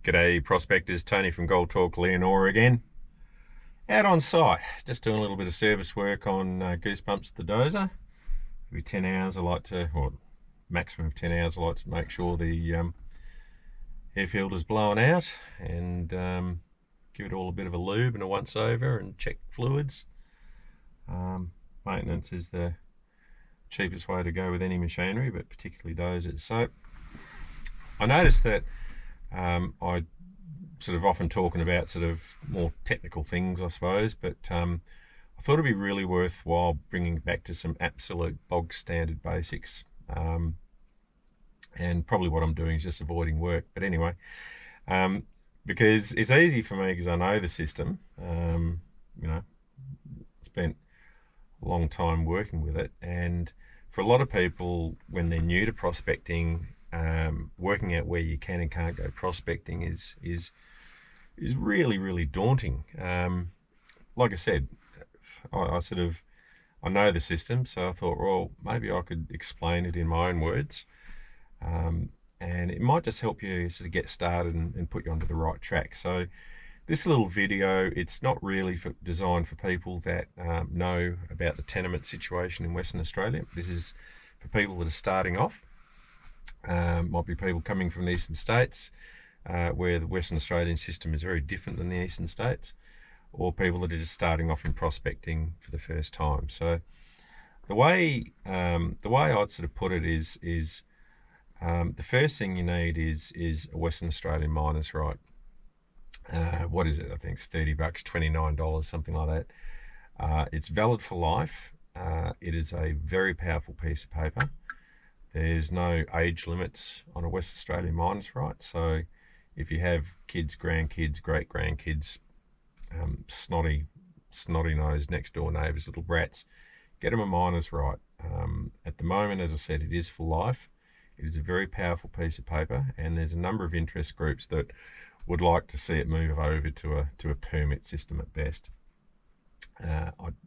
G'day prospectors, Tony from Gold Talk Leonora again. Out on site, just doing a little bit of service work on Goosebumps the dozer. Every 10 hours I like to, or maximum of 10 hours I like to make sure the air filter's blowing out and give it all a bit of a lube and a once over and check fluids. Maintenance is the cheapest way to go with any machinery, but particularly dozers. So I noticed that I sort of often talking about sort of more technical things, I suppose, but I thought it'd be really worthwhile bringing back to some absolute bog standard basics. And probably what I'm doing is just avoiding work. But anyway, because it's easy for me because I know the system, spent a long time working with it. And for a lot of people, when they're new to prospecting, working out where you can and can't go prospecting is really, really daunting. Like I said, I know the system, so I thought, well, maybe I could explain it in my own words, and it might just help you sort of get started and put you onto the right track. So this little video, it's not really designed for people that know about the tenement situation in Western Australia. This is for people that are starting off. Might be people coming from the eastern states, where the Western Australian system is very different than the eastern states, or people that are just starting off in prospecting for the first time. So the way I'd sort of put it is the first thing you need is a Western Australian miner's right. What is it? I think it's $30, $29, something like that. It's valid for life. It is a very powerful piece of paper. There's no age limits on a West Australian miner's right. So if you have kids, grandkids, great-grandkids, snotty-nosed next-door neighbours, little brats, get them a miner's right. At the moment, as I said, it is for life. It is a very powerful piece of paper, and there's a number of interest groups that would like to see it move over to a permit system at best.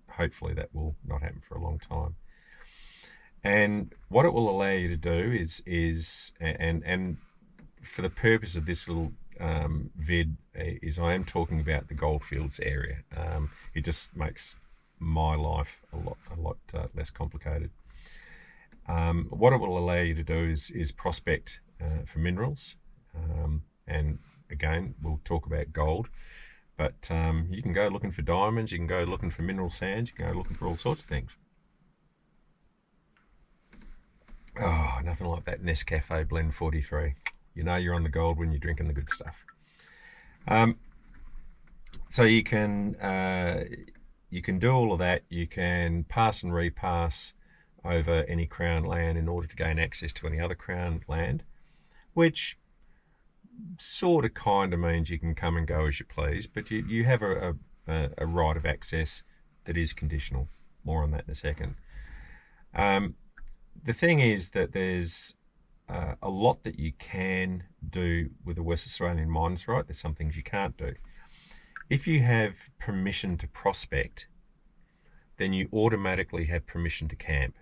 Hopefully that will not happen for a long time. And what it will allow you to do is for the purpose of this little vid, is I am talking about the goldfields area. It just makes my life a lot less complicated. What it will allow you to do is prospect for minerals, and again we'll talk about gold, but you can go looking for diamonds, you can go looking for mineral sands, you can go looking for all sorts of things. Oh, nothing like that Nescafe Blend 43. You know you're on the gold when you're drinking the good stuff. So you can do all of that. You can pass and repass over any Crown land in order to gain access to any other Crown land, which sort of kind of means you can come and go as you please, but you have a right of access that is conditional. More on that in a second. The thing is that there's a lot that you can do with the West Australian miner's right. There's some things you can't do. If you have permission to prospect, then you automatically have permission to camp.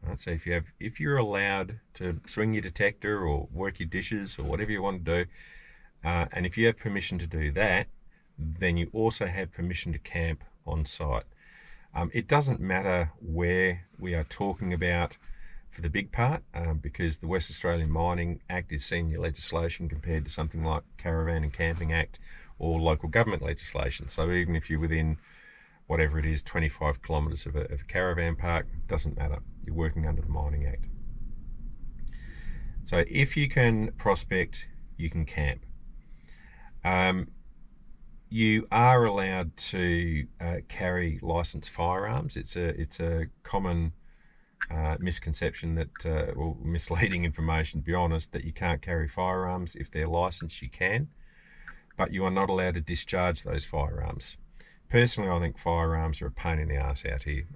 Right, so if you're allowed to swing your detector or work your dishes or whatever you want to do, and if you have permission to do that, then you also have permission to camp on site. It doesn't matter where we are talking about for the big part, because the West Australian Mining Act is senior legislation compared to something like Caravan and Camping Act or local government legislation. So even if you're within whatever it is, 25 kilometres of a caravan park, doesn't matter. You're working under the Mining Act. So if you can prospect, you can camp. You are allowed to carry licensed firearms. It's a common misconception that, or misleading information, to be honest, that you can't carry firearms. If they're licensed, you can, but you are not allowed to discharge those firearms. Personally, I think firearms are a pain in the ass out here.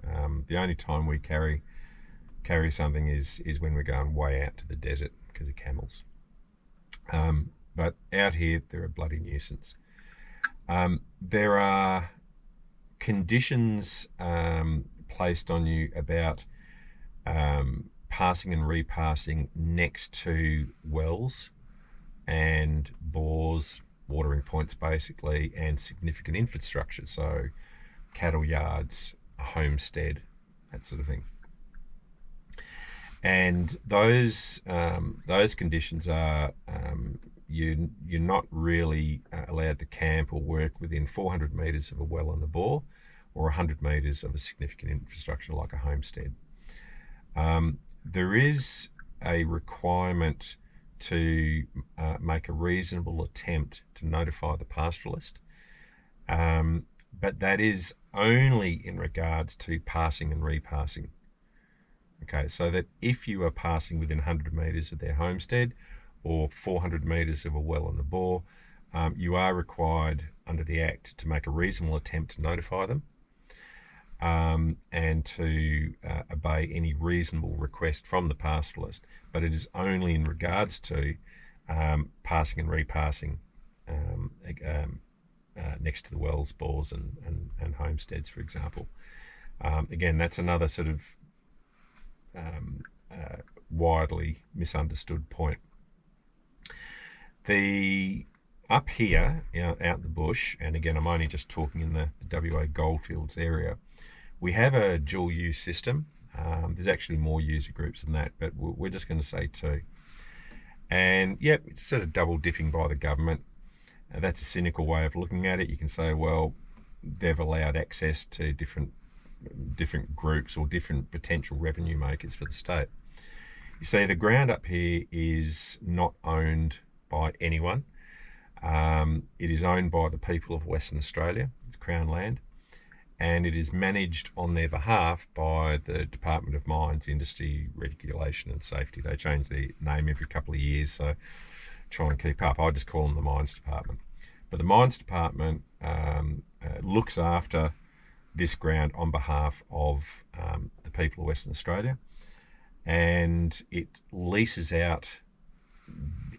The only time we carry something is when we're going way out to the desert because of camels. But out here, they're a bloody nuisance. There are conditions placed on you about passing and repassing next to wells and bores, watering points basically, and significant infrastructure, so cattle yards, a homestead, that sort of thing. And those conditions are you're not really allowed to camp or work within 400 metres of a well and a bore, or 100 metres of a significant infrastructure like a homestead. There is a requirement to make a reasonable attempt to notify the pastoralist, but that is only in regards to passing and repassing. Okay, so that if you are passing within 100 metres of their homestead or 400 metres of a well and a bore, you are required under the Act to make a reasonable attempt to notify them, and to obey any reasonable request from the pastoralist, but it is only in regards to passing and repassing next to the wells, bores and homesteads, for example. Again, that's another sort of widely misunderstood point. Up here, out in the bush, and again, I'm only just talking in the WA Goldfields area, we have a dual use system. There's actually more user groups than that, but we're just going to say 2. And yep, it's sort of double dipping by the government. That's a cynical way of looking at it. You can say, well, they've allowed access to different groups or different potential revenue makers for the state. You see, the ground up here is not owned by anyone. It is owned by the people of Western Australia. It's Crown land, and it is managed on their behalf by the Department of Mines, Industry, Regulation and Safety. They change their name every couple of years, so try and keep up. I just call them the Mines Department. But the Mines Department looks after this ground on behalf of the people of Western Australia, and it leases out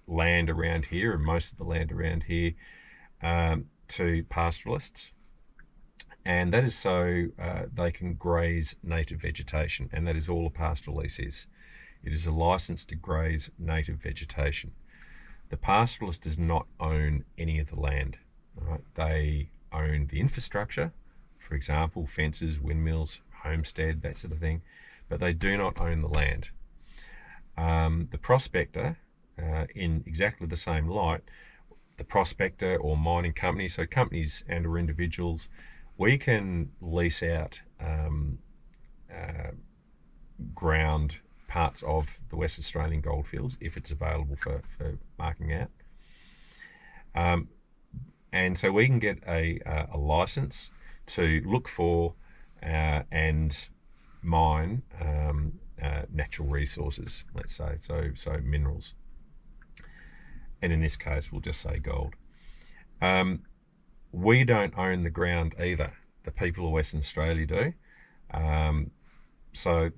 land around here, and most of the land around here, to pastoralists, and that is so they can graze native vegetation, and that is all a pastoral lease is. It is a license to graze native vegetation. The pastoralist does not own any of the land. Right? They own the infrastructure, for example, fences, windmills, homestead, that sort of thing, but they do not own the land. The prospector, in exactly the same light, the prospector or mining company, so companies and or individuals, we can lease out ground, parts of the West Australian goldfields if it's available for marking out. And so we can get a license to look for and mine natural resources, let's say, so minerals. And in this case, we'll just say gold. We don't own the ground either. The people of Western Australia do. So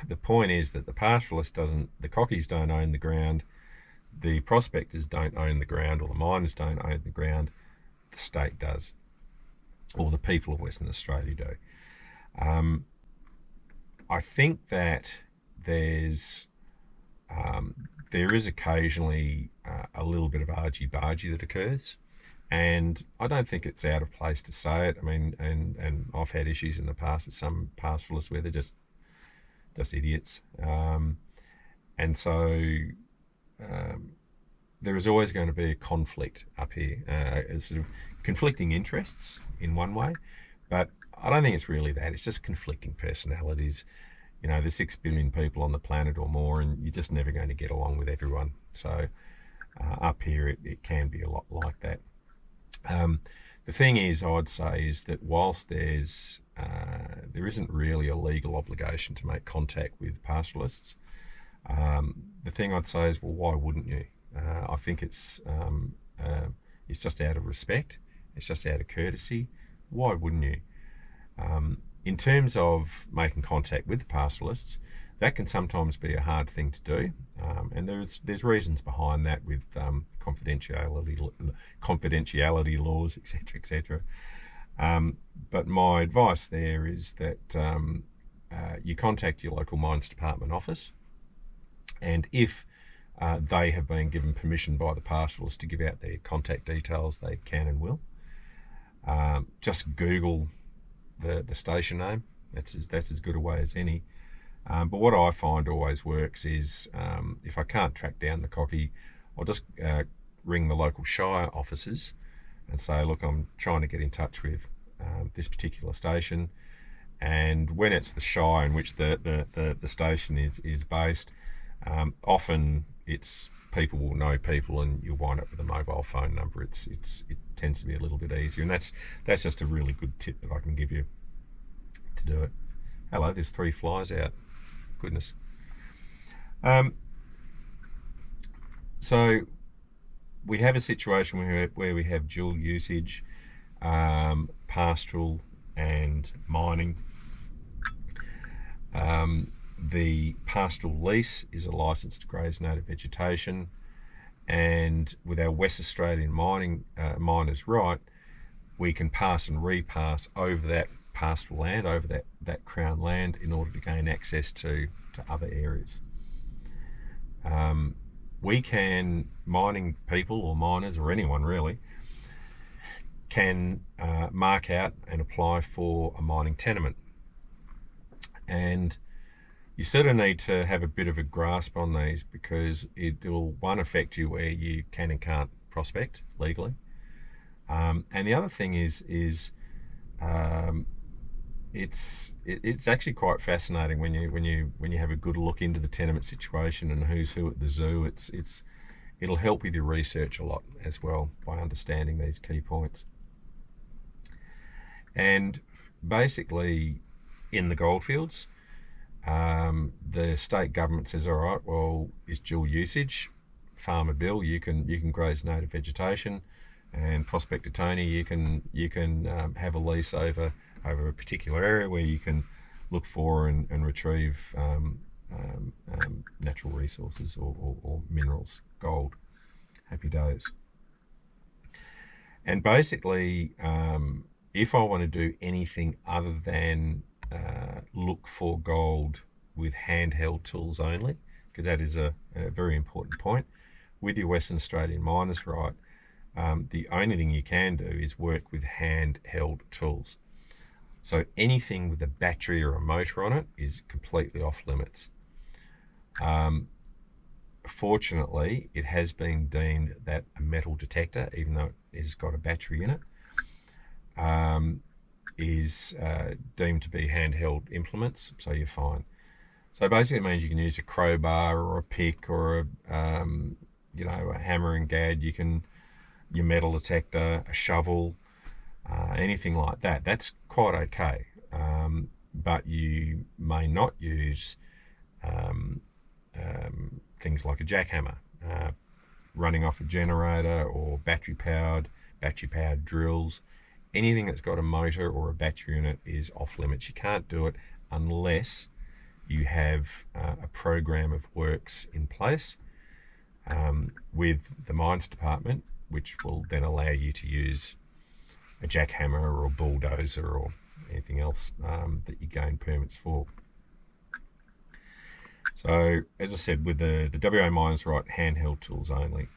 the point is that the pastoralist doesn't, the cockies don't own the ground, the prospectors don't own the ground, or the miners don't own the ground. The state does, or the people of Western Australia do. I think that there is occasionally a little bit of argy-bargy that occurs, and I don't think it's out of place to say it. I mean, and I've had issues in the past with some pastoralists where they're just idiots, and so there is always going to be a conflict up here, sort of conflicting interests in one way, but I don't think it's really that. It's just conflicting personalities. You know, there's 6 billion people on the planet or more, and you're just never going to get along with everyone. So up here, it can be a lot like that. The thing is, I'd say, is that whilst there isn't really a legal obligation to make contact with pastoralists, the thing I'd say is, well, why wouldn't you? I think it's just out of respect. It's just out of courtesy. Why wouldn't you? In terms of making contact with pastoralists, that can sometimes be a hard thing to do, and there's reasons behind that with confidentiality laws, etc., etc. But my advice there is that you contact your local mines department office, and if they have been given permission by the pastoralists to give out their contact details. They can and will. Just Google the station name. That's as good a way as any. But what I find always works is if I can't track down the cocky, I'll just ring the local shire officers and say, look, I'm trying to get in touch with this particular station. And when it's the shire in which the station is based, often it's people will know people, and you'll wind up with a mobile phone number. It tends to be a little bit easier, and that's just a really good tip that I can give you to do it. Hello, there's 3 flies out. Goodness. So we have a situation where we have dual usage, pastoral and mining. The pastoral lease is a license to graze native vegetation, and with our West Australian miners' right, we can pass and repass over that pastoral land, over that Crown land, in order to gain access to other areas. We can, mining people or miners or anyone really, can mark out and apply for a mining tenement. And you sort of need to have a bit of a grasp on these, because it will, one, affect you where you can and can't prospect legally. And the other thing is it's actually quite fascinating when you have a good look into the tenement situation and who's who at the zoo. It'll help with your research a lot as well by understanding these key points. And basically, in the goldfields, the state government says, all right, well, it's dual usage. Farmer Bill, you can graze native vegetation, and Prospector Tony, you can have a lease over a particular area where you can look for and retrieve natural resources or minerals, gold. Happy days. And basically, if I want to do anything other than look for gold with handheld tools only, because that is a very important point, with your Western Australian miners' right, the only thing you can do is work with handheld tools. So anything with a battery or a motor on it is completely off limits. Fortunately, it has been deemed that a metal detector, even though it has got a battery in it, is deemed to be handheld implements, so you're fine. So basically it means you can use a crowbar or a pick or a hammer and gad. You can, your metal detector, a shovel, anything like that. That's quite okay. But you may not use things like a jackhammer, running off a generator, or battery powered drills. Anything that's got a motor or a battery in it is off limits. You can't do it unless you have a program of works in place with the mines department, which will then allow you to use a jackhammer or a bulldozer or anything else that you gain permits for. So, as I said, with the WA Mines Right handheld tools only.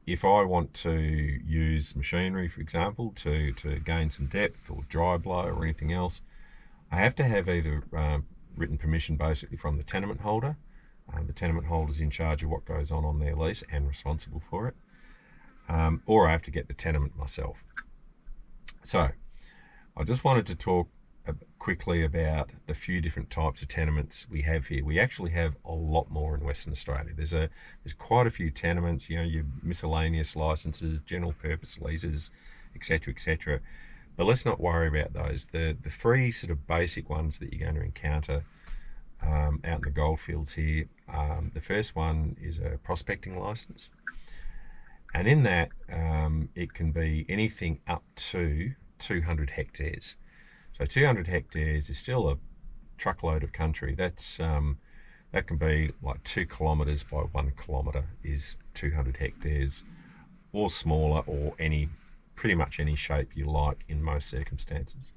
If I want to use machinery, for example, to gain some depth or dry blow or anything else, I have to have either written permission basically from the tenement holder. The tenement holder is in charge of what goes on their lease and responsible for it. Or I have to get the tenement myself. So I just wanted to talk quickly about the few different types of tenements we have here. We actually have a lot more in Western Australia. There's quite a few tenements, your miscellaneous licenses, general purpose leases, etc., etc. But let's not worry about those. The 3 sort of basic ones that you're going to encounter out in the goldfields here. The first one is a prospecting license, and in that it can be anything up to 200 hectares. So 200 hectares is still a truckload of country. That can be like 2 kilometres by 1 kilometre is 200 hectares, or smaller, or pretty much any shape you like in most circumstances.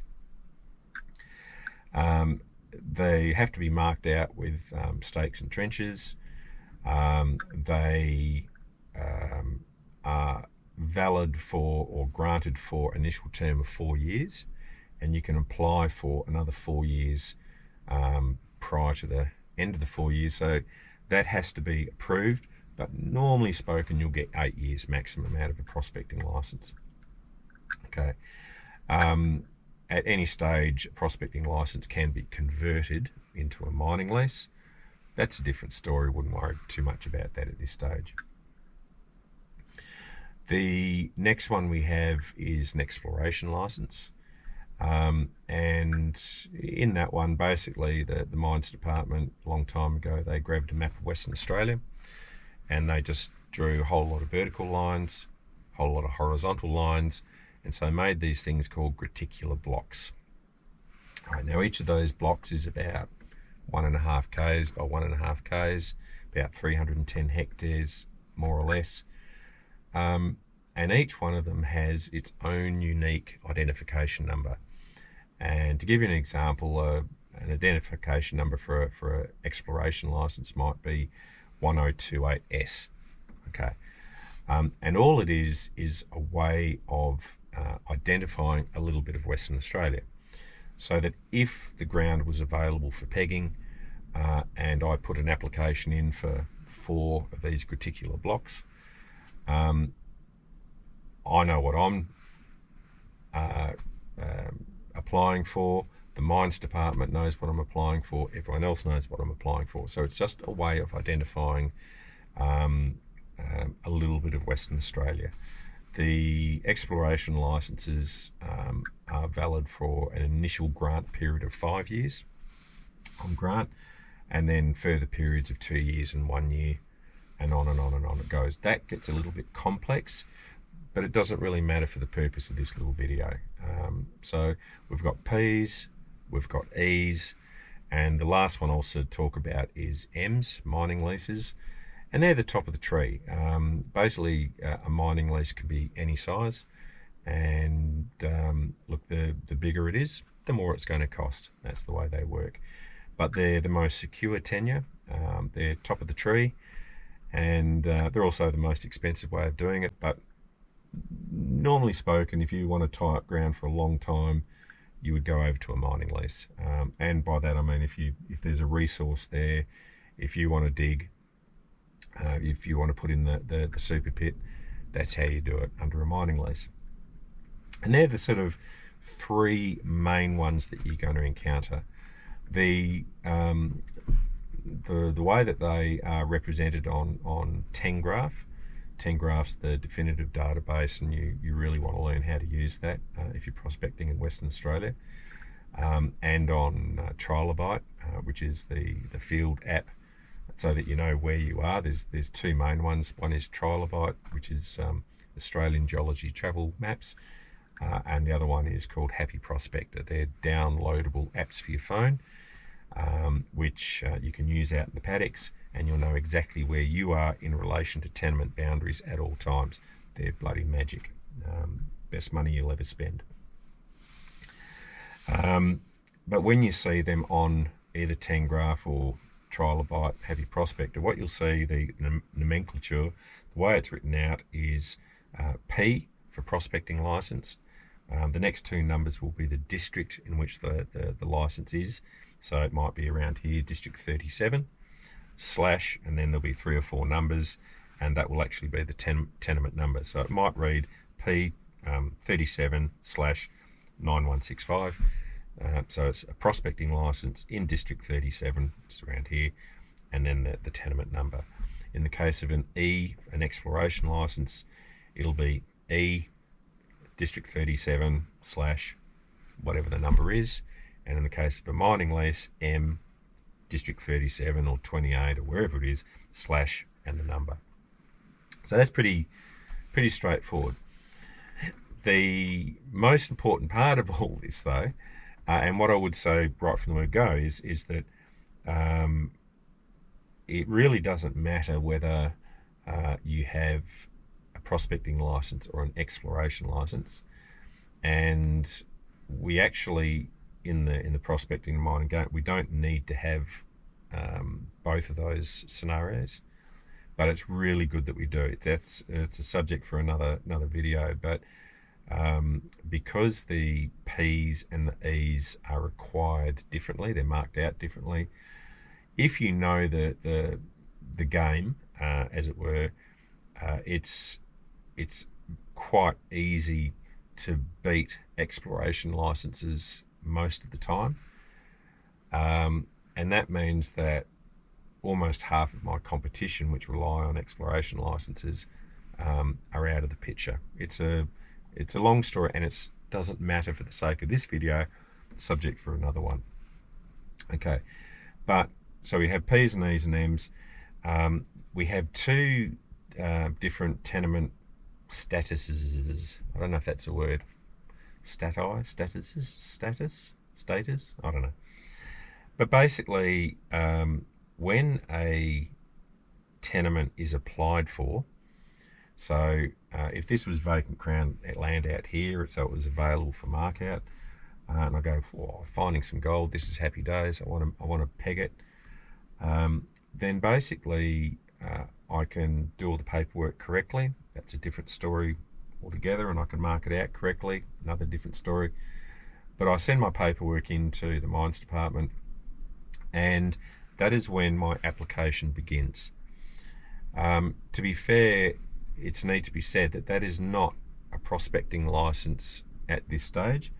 They have to be marked out with stakes and trenches. They are valid for or granted for initial term of 4 years, and you can apply for another 4 years prior to the end of the 4 years. So that has to be approved, but normally spoken, you'll get 8 years maximum out of a prospecting license. Okay. At any stage, a prospecting license can be converted into a mining lease. That's a different story. Wouldn't worry too much about that at this stage. The next one we have is an exploration license. And in that one, basically, the Mines Department, a long time ago, they grabbed a map of Western Australia and they just drew a whole lot of vertical lines, a whole lot of horizontal lines, and so made these things called graticular blocks. All right, now each of those blocks is about 1.5 k's by 1.5 k's, about 310 hectares, more or less. And each one of them has its own unique identification number. And to give you an example, an identification number for an exploration license might be 1028S. Okay, and all it is a way of identifying a little bit of Western Australia, so that if the ground was available for pegging, and I put an application in for 4 of these graticular blocks, I know what I'm applying for. The Mines Department knows what I'm applying for. Everyone else knows what I'm applying for. So it's just a way of identifying a little bit of Western Australia. The exploration licenses are valid for an initial grant period of 5 years on grant, and then further periods of 2 years and 1 year, and on and on and on it goes. That gets a little bit complex, but it doesn't really matter for the purpose of this little video. So we've got P's, we've got E's, and the last one also to talk about is M's, mining leases, and they're the top of the tree. Basically, a mining lease can be any size, and look, the bigger it is, the more it's going to cost. That's the way they work. But they're the most secure tenure. They're top of the tree, and they're also the most expensive way of doing it. But normally spoken, if you want to tie up ground for a long time, you would go over to a mining lease. And by that I mean if there's a resource there, if you want to dig, if you want to put in the super pit, that's how you do it, under a mining lease. And they're the sort of 3 main ones that you're going to encounter. The way that they are represented on Tengraph. Tengraph's the definitive database, and you really want to learn how to use that if you're prospecting in Western Australia. And on Trilobite, which is the field app, so that you know where you are. There's 2 main ones. One is Trilobite, which is Australian Geology Travel Maps, and the other one is called Happy Prospector. They're downloadable apps for your phone, which you can use out in the paddocks, and you'll know exactly where you are in relation to tenement boundaries at all times. They're bloody magic. Best money you'll ever spend. But when you see them on either Tengraph or Trilobite Happy Prospector, what you'll see, the nomenclature, the way it's written out is P for prospecting license. The next 2 numbers will be the district in which the license is. So it might be around here, District 37, /, and then there'll be 3 or 4 numbers, and that will actually be the tenement number. So it might read P 37/9165. So it's a prospecting license in District 37, it's around here, and then the tenement number. In the case of an E, an exploration license, it'll be E District 37/ whatever the number is, and in the case of a mining lease, M District 37 or 28 or wherever it is, / and the number. So that's pretty straightforward. The most important part of all this, though, and what I would say right from the word go is that it really doesn't matter whether you have a prospecting license or an exploration license. And we actually, in the prospecting and mining game, we don't need to have both of those scenarios. but it's really good that we do it. It's a subject for another video, but because the P's and the E's are required differently, they're marked out differently. If you know the game, as it were, it's quite easy to beat exploration licenses most of the time, and that means that almost half of my competition, which rely on exploration licenses, are out of the picture. It's a long story, and it doesn't matter for the sake of this video. Subject for another one. Okay, but so we have P's and E's and M's. We have two different tenement statuses. I don't know if that's a word. Status. I don't know. But basically, when a tenement is applied for, so if this was vacant Crown land out here, so it was available for mark out, and I go, oh, finding some gold, this is happy days, I want to peg it, then basically I can do all the paperwork correctly. That's a different story altogether, and I can mark it out correctly, another different story. But I send my paperwork into the mines department, and that is when my application begins. To be fair, it's need to be said that is not a prospecting license at this stage.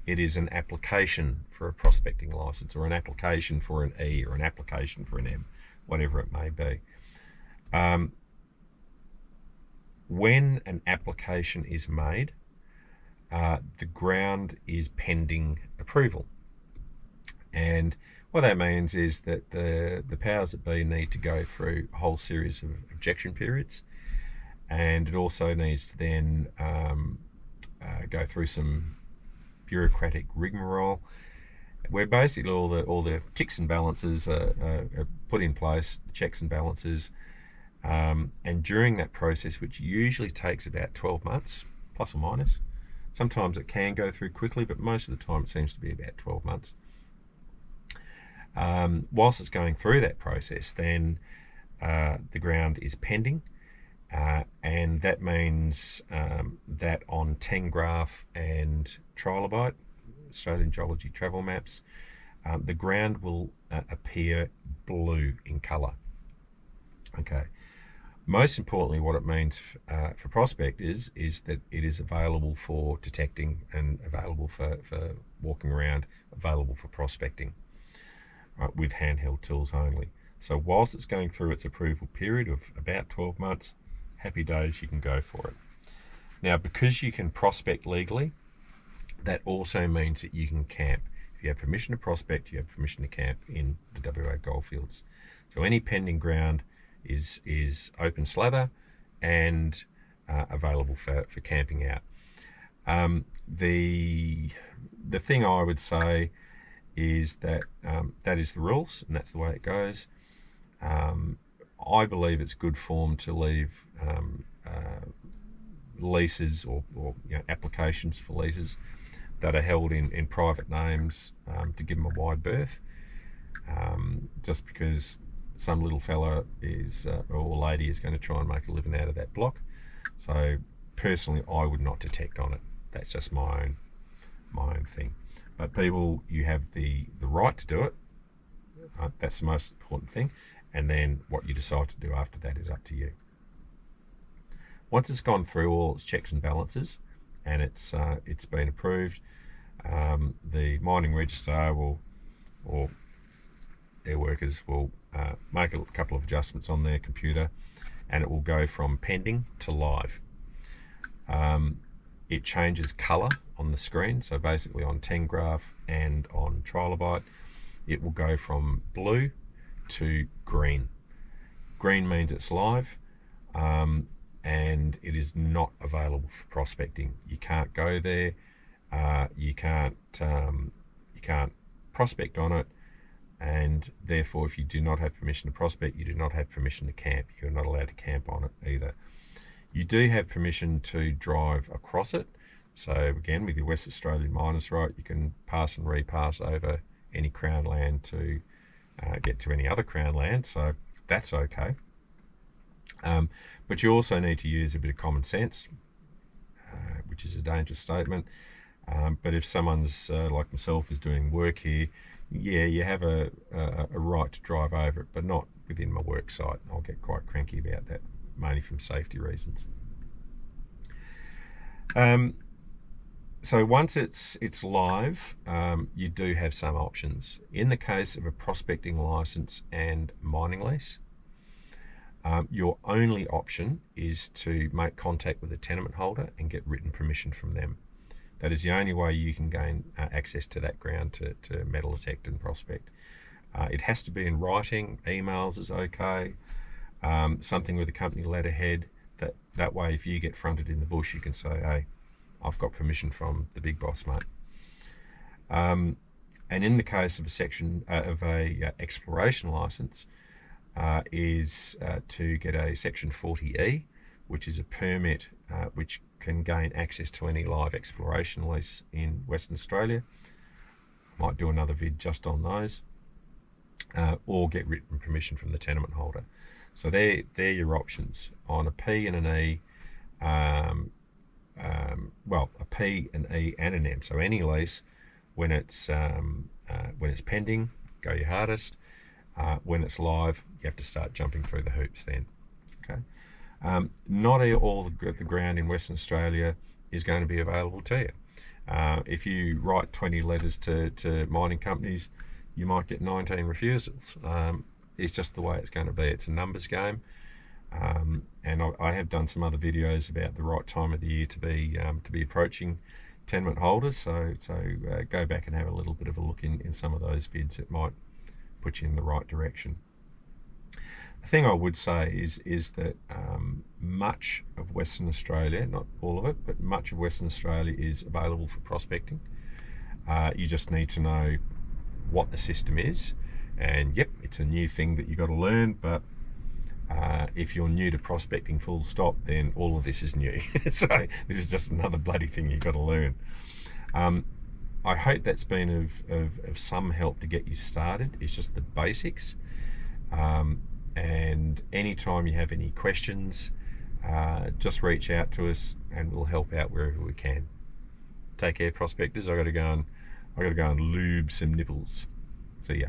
It is an application for a prospecting license, or an application for an E, or an application for an M, whatever it may be. When an application is made, the ground is pending approval. And what that means is that the powers that be need to go through a whole series of objection periods, and it also needs to then go through some bureaucratic rigmarole, where basically all the ticks and balances are put in place, the checks and balances, and during that process, which usually takes about 12 months, plus or minus, sometimes it can go through quickly, but most of the time it seems to be about 12 months. Whilst it's going through that process, then the ground is pending, and that means that on Tengraph and Trilobite, Australian Geology travel maps, the ground will appear blue in colour. Okay. Most importantly, what it means for prospect is that it is available for detecting, and available for walking around, available for prospecting, right, with handheld tools only. So whilst it's going through its approval period of about 12 months, happy days, you can go for it. Now, because you can prospect legally, that also means that you can camp. If you have permission to prospect, you have permission to camp in the WA goldfields. So any pending ground is open slather and available for camping out. The thing I would say is that that is the rules, and that's the way it goes. I believe it's good form to leave leases or applications for leases that are held in private names, to give them a wide berth, just because some little fella or lady is going to try and make a living out of that block. So personally, I would not detect on it. That's just my own thing. But people, you have the right to do it. That's the most important thing. And then what you decide to do after that is up to you. Once it's gone through all its checks and balances, and it's been approved, the mining registrar or their workers will make a couple of adjustments on their computer, and it will go from pending to live. It changes colour on the screen, so basically on Tengraph and on Trilobite, it will go from blue to green. Green means it's live, and it is not available for prospecting. You can't go there, you can't prospect on it, and therefore if you do not have permission to prospect, you do not have permission to camp. You're not allowed to camp on it either. You do have permission to drive across it. So again, with your West Australian miners right, you can pass and repass over any Crown land to get to any other Crown land, so that's okay. But you also need to use a bit of common sense, which is a dangerous statement. But if someone's like myself is doing work here, yeah, you have a right to drive over it, but not within my work site. I'll get quite cranky about that, mainly from safety reasons. So once it's live, you do have some options. In the case of a prospecting license and mining lease, your only option is to make contact with the tenement holder and get written permission from them. That is the only way you can gain access to that ground to metal detect and prospect. It has to be in writing. Emails is okay. Something with a company letterhead. That way, if you get fronted in the bush, you can say, hey, I've got permission from the big boss, mate. And in the case of a exploration license, is to get a Section 40E, which is a permit which can gain access to any live exploration lease in Western Australia. Might do another vid just on those, or get written permission from the tenement holder. So they're your options. On a P and an E, well, a P, an E, and an M. So any lease, when it's pending, go your hardest. When it's live, you have to start jumping through the hoops then. Okay. Not all the ground in Western Australia is going to be available to you. If you write 20 letters to mining companies, you might get 19 refusals. It's just the way it's going to be. It's a numbers game. And I have done some other videos about the right time of the year to be approaching tenement holders. So go back and have a little bit of a look in some of those vids. It might put you in the right direction. The thing I would say is that much of Western Australia, not all of it, but much of Western Australia is available for prospecting. You just need to know what the system is. And yep, it's a new thing that you've got to learn, but if you're new to prospecting full stop, then all of this is new. So this is just another bloody thing you've got to learn. I hope that's been of some help to get you started. It's just the basics. And anytime you have any questions, just reach out to us and we'll help out wherever we can. Take care, prospectors. I got to go and lube some nipples. See ya.